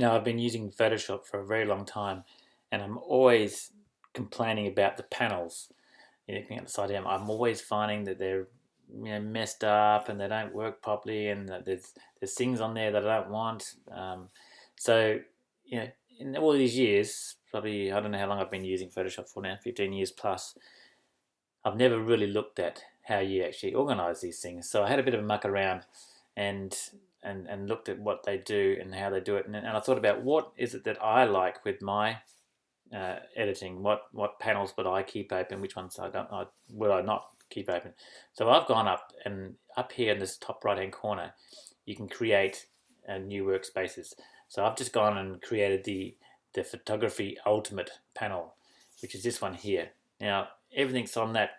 I've been using Photoshop for a very long time, and I'm always complaining about the panels. Looking at the side here, I'm always finding that they're messed up and they don't work properly, and that there's things on there that I don't want. So in all these years, probably I don't know how long I've been using Photoshop for now, 15 years plus. I've never really looked at how you actually organize these things. So I had a bit of a muck around and and looked at what they do and how they do it. And I thought about what is it that I like with my editing. What panels would I keep open? Which ones would I not keep open? So I've gone up, and up here in this top right hand corner, you can create new workspaces. So I've just gone and created the photography ultimate panel, which is this one here. Now everything's on that.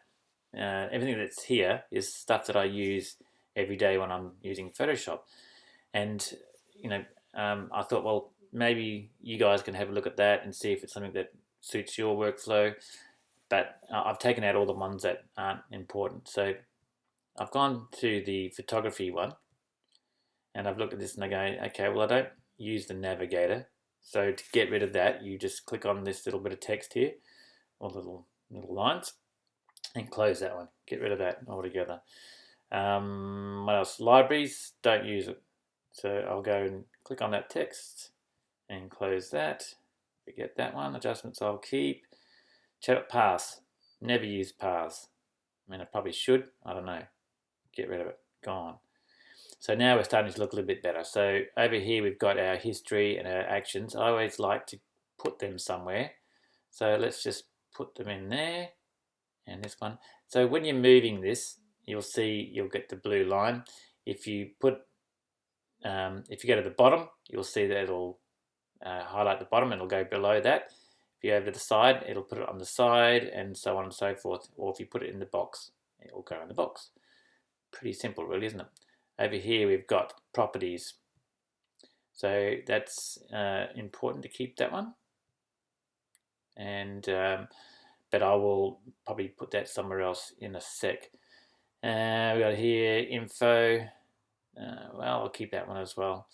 Everything that's here is stuff that I use every day when I'm using Photoshop. And I thought, well, maybe you guys can have a look at that and see if it's something that suits your workflow. But I've taken out all the ones that aren't important. So I've gone to the photography one, and I've looked at this and I go, okay, well, I don't use the navigator. So to get rid of that, you just click on this little bit of text here, or little lines, and close that one. Get rid of that altogether. What else? Libraries, don't use it. So I'll go and click on that text and close that. Forget that one. Adjustments I'll keep. Chat up paths. Never use paths. I mean, I probably should. I don't know. Get rid of it. Gone. So now we're starting to look a little bit better. So over here we've got our history and our actions. I always like to put them somewhere. So let's just put them in there. And this one. So when you're moving this, you'll get the blue line. If you go to the bottom, you'll see that it'll highlight the bottom and it'll go below that. If you go over to the side, it'll put it on the side, and so on and so forth. Or if you put it in the box, it will go in the box. Pretty simple, really, isn't it? Over here, we've got properties. So that's important to keep that one. And but I will probably put that somewhere else in a sec. We got here info. Well, I'll keep that one as well.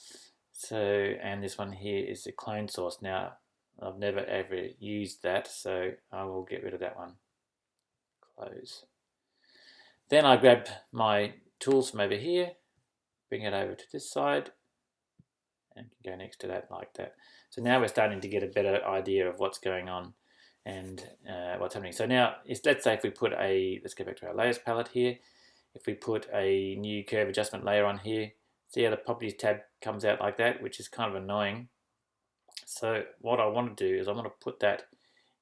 So, and this one here is the clone source. Now, I've never ever used that, so I will get rid of that one. Close. Then I grab my tools from over here, bring it over to this side, and go next to that like that. So now we're starting to get a better idea of what's going on and what's happening. So now, let's say if we put let's go back to our layers palette here. If we put a new curve adjustment layer on here, see how the properties tab comes out like that, which is kind of annoying. So what I want to do is I want to put that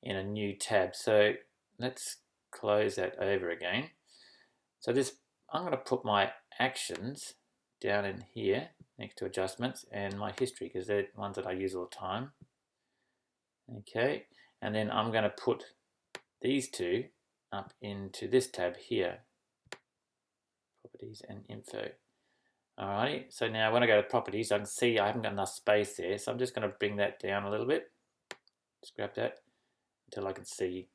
in a new tab. So let's close that over again. So I'm going to put my actions down in here next to adjustments and my history, because they're ones that I use all the time. Okay, and then I'm going to put these two up into this tab here, properties and info. Alrighty, so now when I go to properties, I can see I haven't got enough space there, so I'm just going to bring that down a little bit. Just grab that until I can see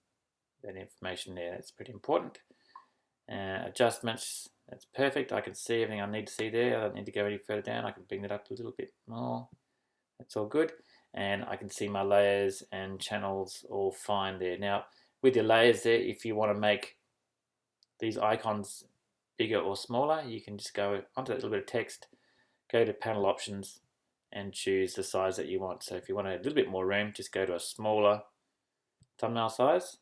that information there. That's pretty important. Adjustments, that's perfect. I can see everything I need to see there. I don't need to go any further down. I can bring that up a little bit more. That's all good. And I can see my layers and channels all fine there. Now, with your layers there, if you want to make these icons bigger or smaller, you can just go onto that little bit of text, go to panel options, and choose the size that you want. So if you want a little bit more room, just go to a smaller thumbnail size.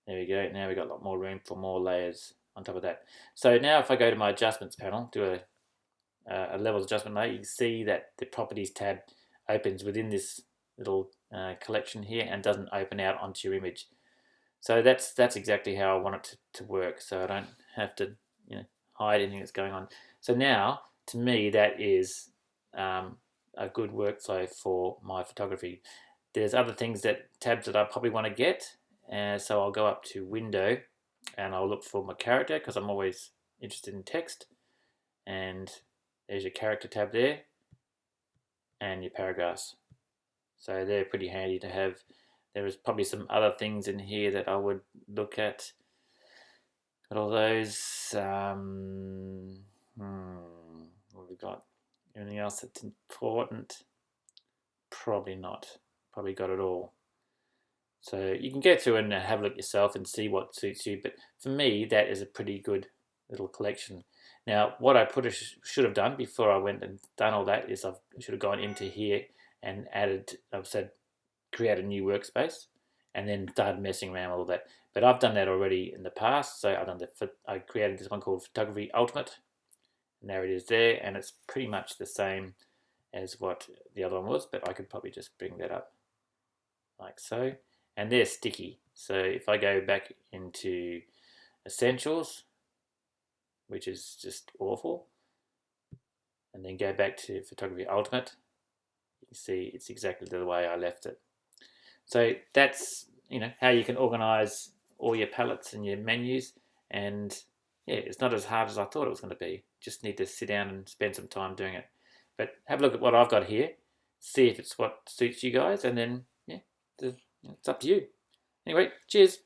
There we go. Now we've got a lot more room for more layers on top of that. So now if I go to my adjustments panel, do a levels adjustment layer, you can see that the properties tab opens within this little collection here and doesn't open out onto your image. So that's exactly how I want it to work. So I don't have to hide anything that's going on. So now, to me, that is a good workflow for my photography. There's other tabs that I probably want to get, so I'll go up to Window, and I'll look for my character, because I'm always interested in text. And there's your character tab there, and your paragraphs. So they're pretty handy to have. There is probably some other things in here that I would look at. But all those, what have we got? Anything else that's important? Probably not. Probably got it all. So you can go through and have a look yourself and see what suits you. But for me, that is a pretty good little collection. Now, what I should have done before I went and done all that is I should have gone into here and added, I've said, create a new workspace, and then started messing around with all that. But I've done that already in the past. So I created this one called Photography Ultimate. And there it is there, and it's pretty much the same as what the other one was, but I could probably just bring that up like so. And they're sticky. So if I go back into Essentials, which is just awful, and then go back to Photography Ultimate, you can see it's exactly the way I left it. So that's how you can organize all your palettes and your menus, and yeah, it's not as hard as I thought it was going to be. Just need to sit down and spend some time doing it. But have a look at what I've got here, see if it's what suits you guys, and then yeah, it's up to you. Anyway, cheers.